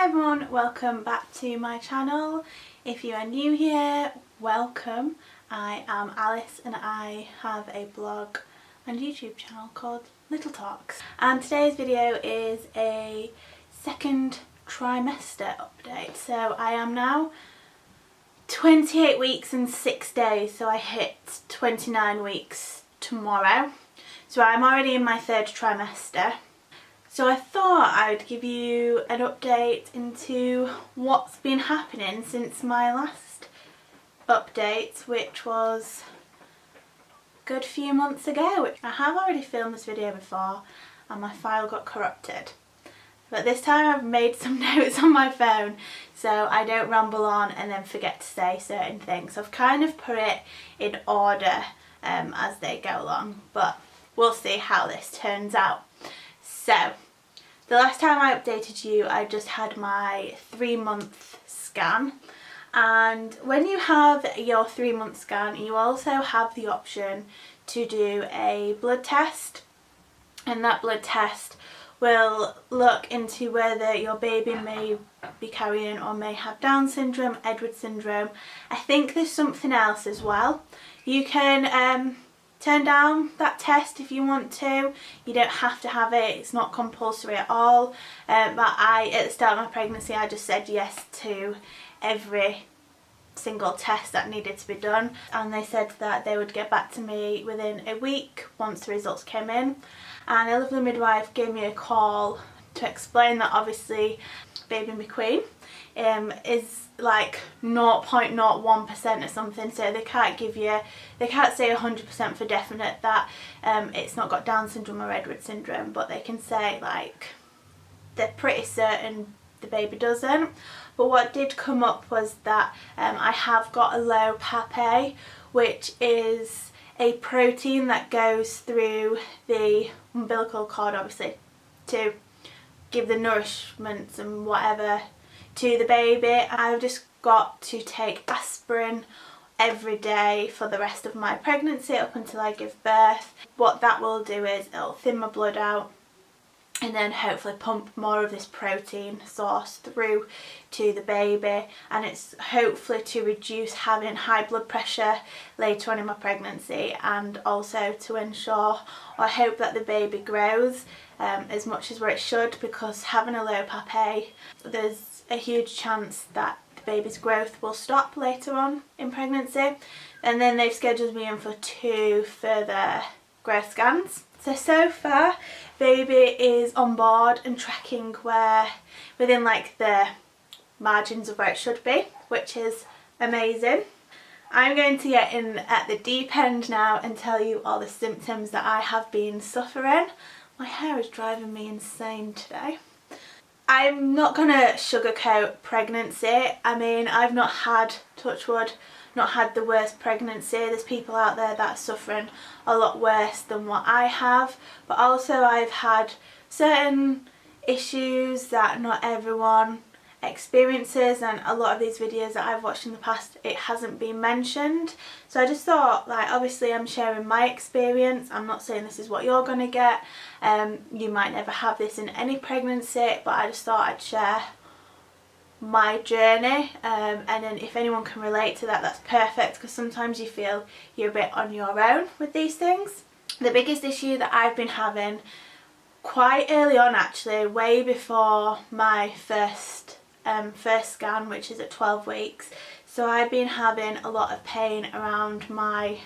everyone, welcome back to my channel. If you are new here, welcome. I am Alice and I have a blog and YouTube channel called Little Talks, and today's video is a second trimester update. So I am now 28 weeks and 6 days, so I hit 29 weeks tomorrow. So I'm already in my third trimester. So I thought I would give you an update into what's been happening since my last update, which was a good few months ago. I have already filmed this video before and my file got corrupted. But this time I've made some notes on my phone so I don't ramble on and then forget to say certain things. I've kind of put it in order as they go along, but we'll see how this turns out. So, the last time I updated you, I just had my 3-month scan, and when you have your 3-month scan, you also have the option to do a blood test, and that blood test will look into whether your baby may be carrying or may have Down syndrome, Edwards syndrome. I think there's something else as well. You can turn down that test if you want to. You don't have to have it, it's not compulsory at all. But at the start of my pregnancy, I just said yes to every single test that needed to be done, and they said that they would get back to me within a week once the results came in. And a lovely midwife gave me a call to explain that obviously baby McQueen is like 0.01% or something, so they can't say 100% for definite that it's not got Down syndrome or Edwards syndrome, but they can say like they're pretty certain the baby doesn't. But what did come up was that I have got a low PAP, which is a protein that goes through the umbilical cord, obviously, to give the nourishment and whatever to the baby. I've just got to take aspirin every day for the rest of my pregnancy up until I give birth. What that will do is it'll thin my blood out and then hopefully pump more of this protein source through to the baby, and it's hopefully to reduce having high blood pressure later on in my pregnancy, and also to ensure, or I hope, that the baby grows as much as where it should, because having a low PAP, there's a huge chance that the baby's growth will stop later on in pregnancy. And then they've scheduled me in for 2 further growth scans. So far baby is on board and tracking where within like the margins of where it should be, which is amazing. I'm going to get in at the deep end now and tell you all the symptoms that I have been suffering. My hair is driving me insane today. I'm not going to sugarcoat pregnancy. I mean, I've not had, touch wood, not had the worst pregnancy. There's people out there that are suffering a lot worse than what I have, but also I've had certain issues that not everyone experiences, and a lot of these videos that I've watched in the past, it hasn't been mentioned. So I just thought, like, obviously I'm sharing my experience. I'm not saying this is what you're gonna get. You might never have this in any pregnancy, but I just thought I'd share my journey, and then if anyone can relate to that, that's perfect, because sometimes you feel you're a bit on your own with these things. The biggest issue that I've been having quite early on, actually way before my first scan, which is at 12 weeks, so I've been having a lot of pain around my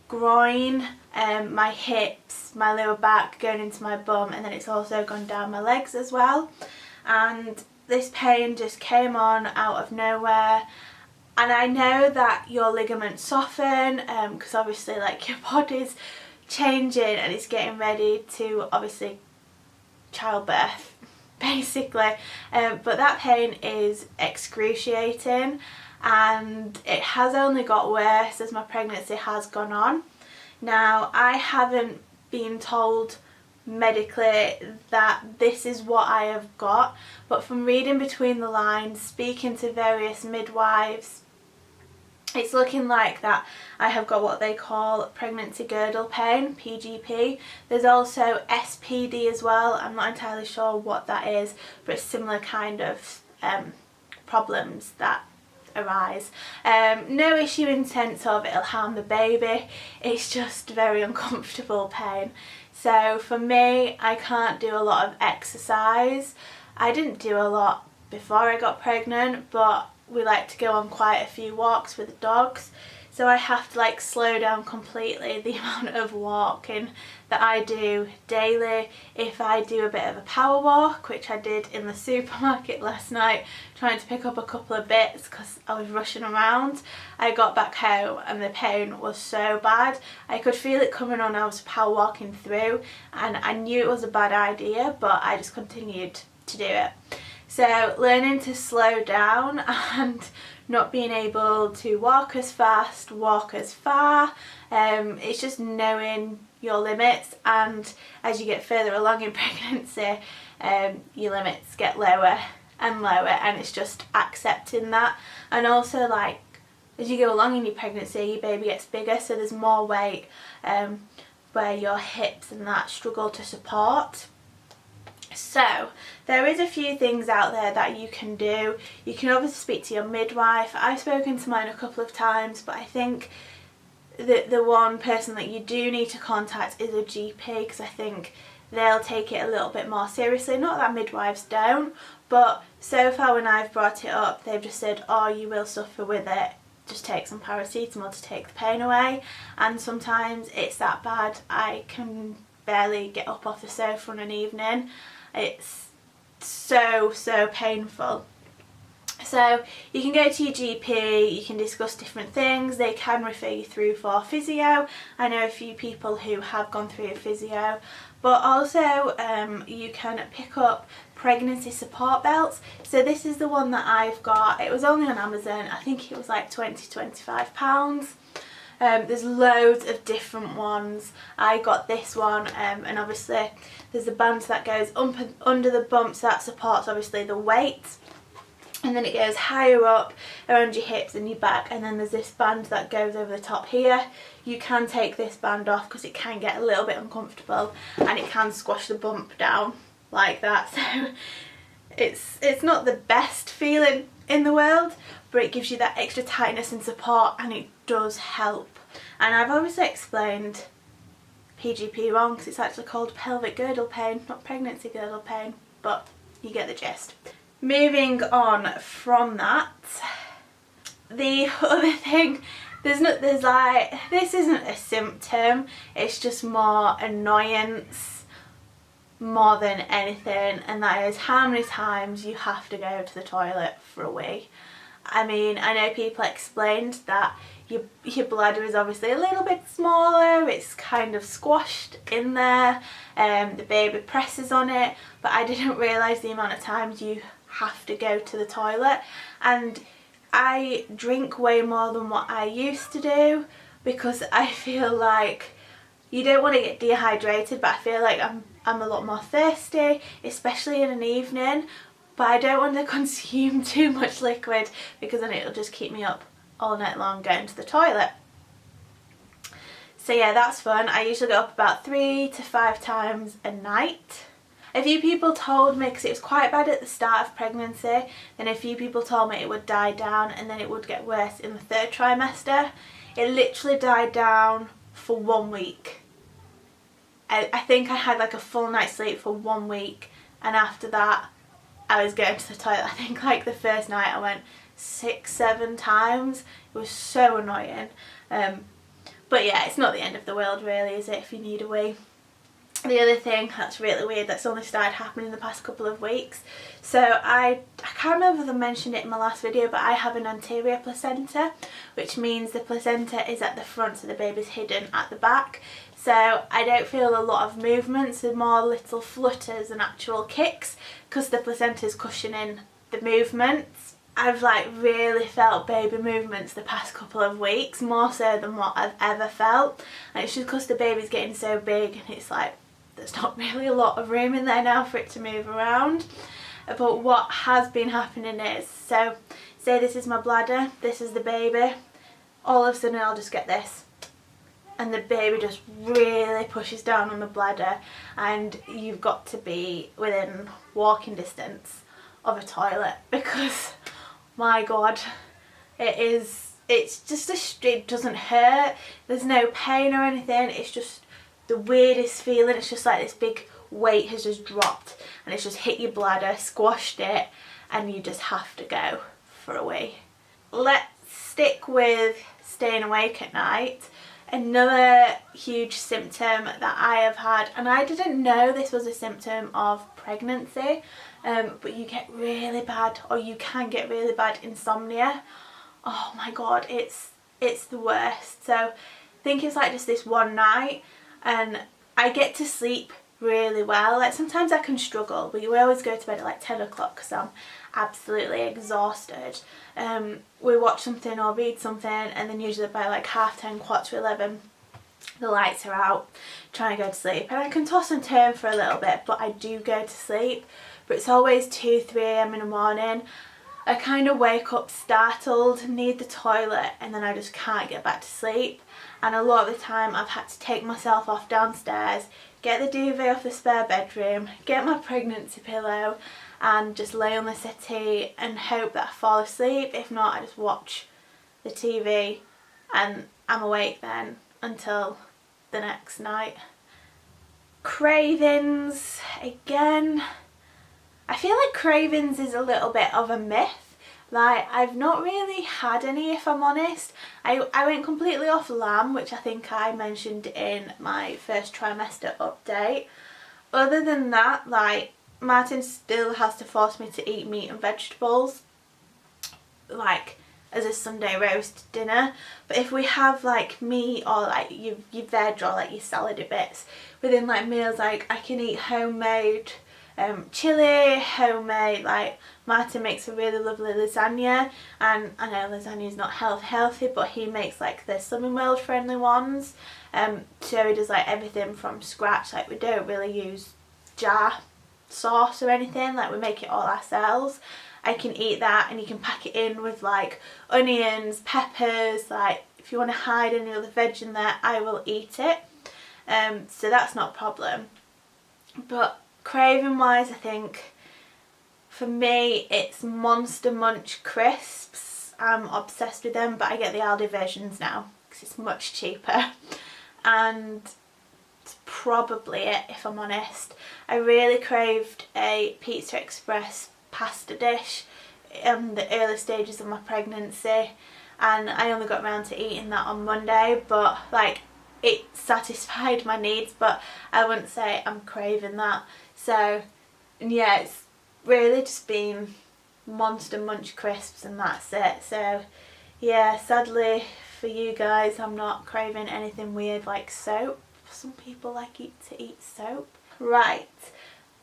groin, my hips, my lower back, going into my bum, and then it's also gone down my legs as well. And this pain just came on out of nowhere, and I know that your ligaments soften because obviously like your body's changing and it's getting ready to obviously childbirth basically, but that pain is excruciating, and it has only got worse as my pregnancy has gone on. Now, I haven't been told medically that this is what I have got, but from reading between the lines, speaking to various midwives, It's looking like that I have got what they call pregnancy girdle pain, PGP. There's also SPD as well. I'm not entirely sure what that is, but it's similar kind of problems that arise. No issue in sense of it'll harm the baby, it's just very uncomfortable pain. So for me, I can't do a lot of exercise. I didn't do a lot before I got pregnant, but we like to go on quite a few walks with the dogs, so I have to like slow down completely the amount of walking that I do daily. If I do a bit of a power walk, which I did in the supermarket last night trying to pick up a couple of bits because I was rushing around, I got back home and the pain was so bad. I could feel it coming on. I was power walking through and I knew it was a bad idea, but I just continued to do it. So learning to slow down and not being able to walk as fast, walk as far, it's just knowing your limits, and as you get further along in pregnancy, your limits get lower and lower, and it's just accepting that. And also, like, as you go along in your pregnancy, your baby gets bigger, so there's more weight where your hips and that struggle to support. So there is a few things out there that you can do. You can obviously speak to your midwife. I've spoken to mine a couple of times, but I think that the one person that you do need to contact is a GP, because I think they'll take it a little bit more seriously. Not that midwives don't, but so far when I've brought it up, they've just said, oh, you will suffer with it, just take some paracetamol to take the pain away. And sometimes it's that bad I can barely get up off the sofa on an evening. It's so painful. So you can go to your GP, you can discuss different things, they can refer you through for physio. I know a few people who have gone through a physio, but also you can pick up pregnancy support belts. So this is the one that I've got. It was only on Amazon. I think it was like £20–25. There's loads of different ones. I got this one, and obviously there's a band that goes up and under the bumps that supports obviously the weight, and then it goes higher up around your hips and your back, and then there's this band that goes over the top here. You can take this band off because it can get a little bit uncomfortable and it can squash the bump down like that. So it's not the best feeling in the world, but it gives you that extra tightness and support, and it does help. And I've obviously explained PGP wrong because it's actually called pelvic girdle pain, not pregnancy girdle pain, but you get the gist. Moving on from that, the other thing, this isn't a symptom, it's just more annoyance more than anything, and that is how many times you have to go to the toilet for a wee. I mean, I know people explained that your bladder is obviously a little bit smaller, it's kind of squashed in there, the baby presses on it, but I didn't realise the amount of times you have to go to the toilet. And I drink way more than what I used to do because I feel like you don't want to get dehydrated, but I feel like I'm a lot more thirsty, especially in an evening, but I don't want to consume too much liquid because then it'll just keep me up all night long going to the toilet. So yeah, that's fun. I usually go up about 3 to 5 times a night. A few people told me, because it was quite bad at the start of pregnancy, then a few people told me it would die down and then it would get worse in the 3rd trimester. It literally died down for 1 week. I think I had like a full night's sleep for 1 week, and after that I was going to the toilet. I think like the first night I went 6–7 times. It was so annoying. But yeah, it's not the end of the world really, is it, if you need a wee. The other thing that's really weird that's only started happening in the past couple of weeks, so I can't remember if I mentioned it in my last video, but I have an anterior placenta, which means the placenta is at the front so the baby's hidden at the back. So I don't feel a lot of movements, so more little flutters and actual kicks because the placenta's cushioning the movements. I've like really felt baby movements the past couple of weeks, more so than what I've ever felt, and it's just because the baby's getting so big and it's like there's not really a lot of room in there now for it to move around. But what has been happening is, so say this is my bladder, this is the baby, all of a sudden I'll just get this, and the baby just really pushes down on the bladder, and you've got to be within walking distance of a toilet, because my god, it's just it doesn't hurt, there's no pain or anything, it's just the weirdest feeling. It's just like this big weight has just dropped and it's just hit your bladder, squashed it, and you just have to go for a wee. Let's stick with staying awake at night. Another huge symptom that I have had, and I didn't know this was a symptom of pregnancy, but you get really bad, or you can get really bad insomnia. Oh my god, it's the worst. So I think it's like just this one night, and I get to sleep really well. Like sometimes I can struggle, but we always go to bed at like 10 o'clock because I'm absolutely exhausted. We watch something or read something, and then usually by like 10:30, 11:15 the lights are out, trying to go to sleep, and I can toss and turn for a little bit, but I do go to sleep. But it's always 2-3 a.m. in the morning. I kind of wake up startled, need the toilet, and then I just can't get back to sleep. And a lot of the time I've had to take myself off downstairs, get the duvet off the spare bedroom, get my pregnancy pillow, and just lay on the settee and hope that I fall asleep. If not, I just watch the TV and I'm awake then until the next night. Cravings, again, I feel like cravings is a little bit of a myth. Like, I've not really had any, if I'm honest. I went completely off lamb, which I think I mentioned in my first trimester update. Other than that, like, Martin still has to force me to eat meat and vegetables, like as a Sunday roast dinner. But if we have like meat or like your veg or like your salady bits within like meals, like I can eat homemade chilli, homemade, like Martin makes a really lovely lasagna, and I know lasagna is not healthy, but he makes like the Slimming World friendly ones. So he does like everything from scratch. Like we don't really use jar sauce or anything, like we make it all ourselves. I can eat that, and you can pack it in with like onions, peppers, like if you want to hide any other veg in there, I will eat it. So that's not a problem. But craving wise, I think for me it's Monster Munch crisps. I'm obsessed with them, but I get the Aldi versions now because it's much cheaper, and it's probably it, if I'm honest. I really craved a Pizza Express pasta dish in the early stages of my pregnancy, and I only got around to eating that on Monday, but like it satisfied my needs, but I wouldn't say I'm craving that. So yeah, it's really just been Monster Munch crisps and that's it. So yeah, sadly for you guys, I'm not craving anything weird like soap. Some people like to eat soap. Right,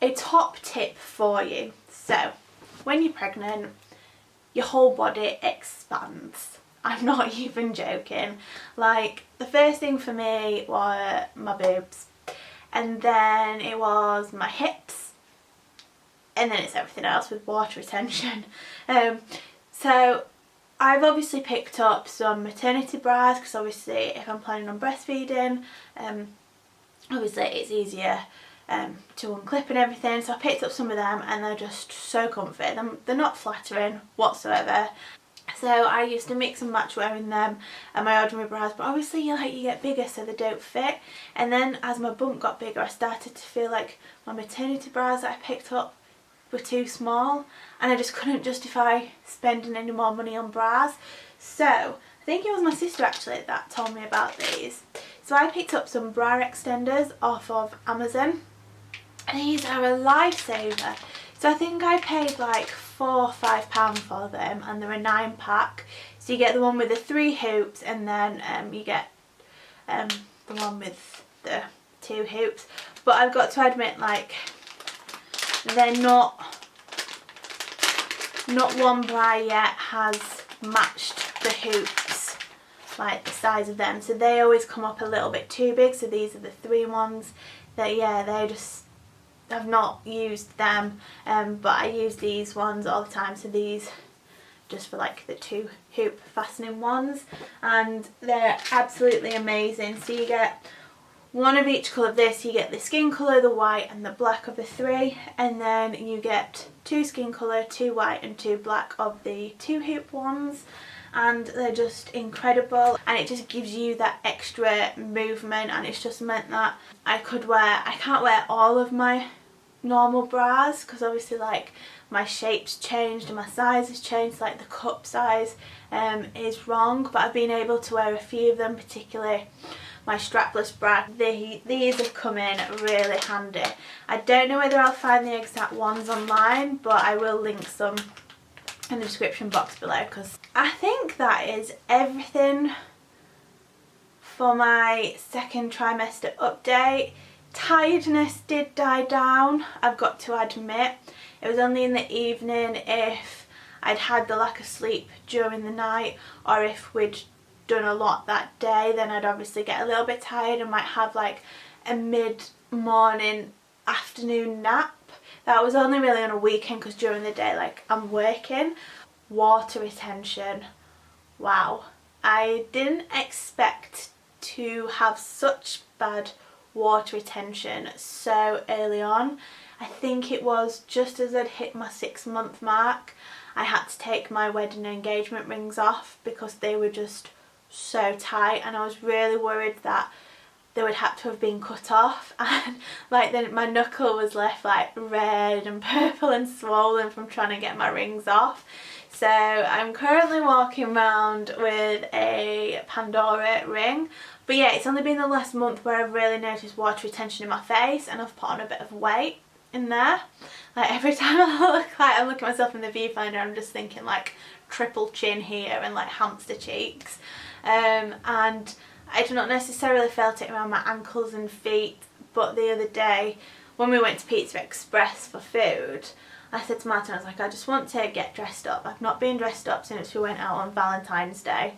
a top tip for you. So when you're pregnant, your whole body expands. I'm not even joking. Like the first thing for me were my boobs, and then it was my hips, and then it's everything else with water retention. So I've obviously picked up some maternity bras, because obviously if I'm planning on breastfeeding, obviously it's easier to unclip and everything. So I picked up some of them, and they're just so comfy. They're not flattering whatsoever. So I used to mix and match wearing them and my ordinary bras, but obviously you get bigger so they don't fit. And then as my bump got bigger, I started to feel like my maternity bras that I picked up were too small, and I just couldn't justify spending any more money on bras. So I think it was my sister actually that told me about these. So I picked up some bra extenders off of Amazon. These are a lifesaver. So I think I paid like £4 or £5 for them, and they're a 9-pack. So you get the one with the 3 hoops, and then you get the one with the 2 hoops. But I've got to admit, like, they're not one bra yet has matched the hoops, like the size of them. So they always come up a little bit too big. So these are the 3 ones that, yeah, they just, I've not used them, but I use these ones all the time. So these just for like the 2 hoop fastening ones, and they're absolutely amazing. So you get one of each colour of this. You get the skin colour, the white and the black of the 3, and then you get 2 skin colour, 2 white and 2 black of the 2 hoop ones, and they're just incredible, and it just gives you that extra movement, and it's just meant that I can't wear all of my normal bras because obviously like my shape's changed and my size has changed, like the cup size is wrong, but I've been able to wear a few of them, particularly my strapless bra. These have come in really handy. I don't know whether I'll find the exact ones online, but I will link some in the description box below, because I think that is everything for my second trimester update. Tiredness did die down, I've got to admit. It was only in the evening if I'd had the lack of sleep during the night, or if we'd done a lot that day, then I'd obviously get a little bit tired and might have like a mid-morning afternoon nap. That was only really on a weekend because during the day like I'm working. Water retention, wow. I didn't expect to have such bad water retention so early on. I think it was just as I'd hit my 6-month mark. I had to take my wedding and engagement rings off because they were just so tight, and I was really worried that they would have to have been cut off, and like then my knuckle was left like red and purple and swollen from trying to get my rings off. So I'm currently walking around with a Pandora ring, but yeah, it's only been the last month where I've really noticed water retention in my face, and I've put on a bit of weight in there. Like every time I look at myself in the viewfinder, I'm just thinking like triple chin here and like hamster cheeks. And I do not necessarily felt it around my ankles and feet, but the other day when we went to Pizza Express for food, I said to Martin, I was like, I just want to get dressed up. I've not been dressed up since we went out on Valentine's Day.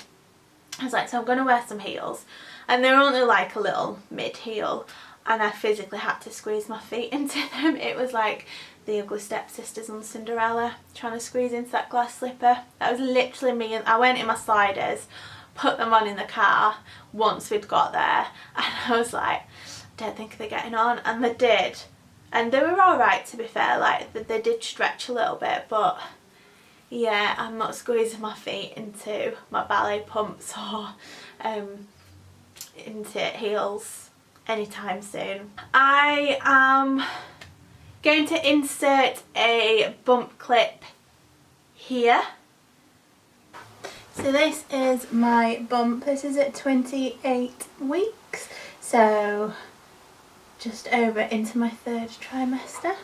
I was like, so I'm going to wear some heels, and they're only like a little mid heel, and I physically had to squeeze my feet into them. It was like the ugly stepsisters on Cinderella trying to squeeze into that glass slipper. That was literally me, and I went in my sliders, put them on in the car once we'd got there, and I was like, I don't think they're getting on, and they did, and they were alright to be fair. Like they did stretch a little bit, but yeah, I'm not squeezing my feet into my ballet pumps or into heels anytime soon. I am going to insert a bump clip here. So this is my bump. This is at 28 weeks, so just over into my 3rd trimester.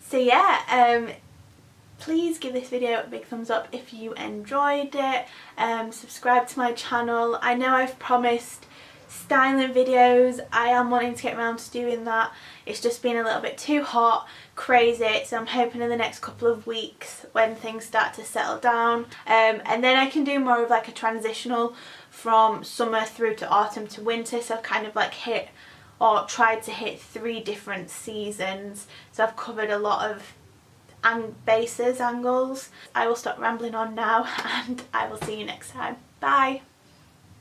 So yeah, please give this video a big thumbs up if you enjoyed it. Subscribe to my channel. I know I've promised styling videos. I am wanting to get around to doing that. It's just been a little bit too hot, crazy, so I'm hoping in the next couple of weeks when things start to settle down, and then I can do more of like a transitional from summer through to autumn to winter. So I've kind of like hit or tried to hit 3 different seasons, so I've covered a lot of angles. I will stop rambling on now, and I will see you next time. Bye.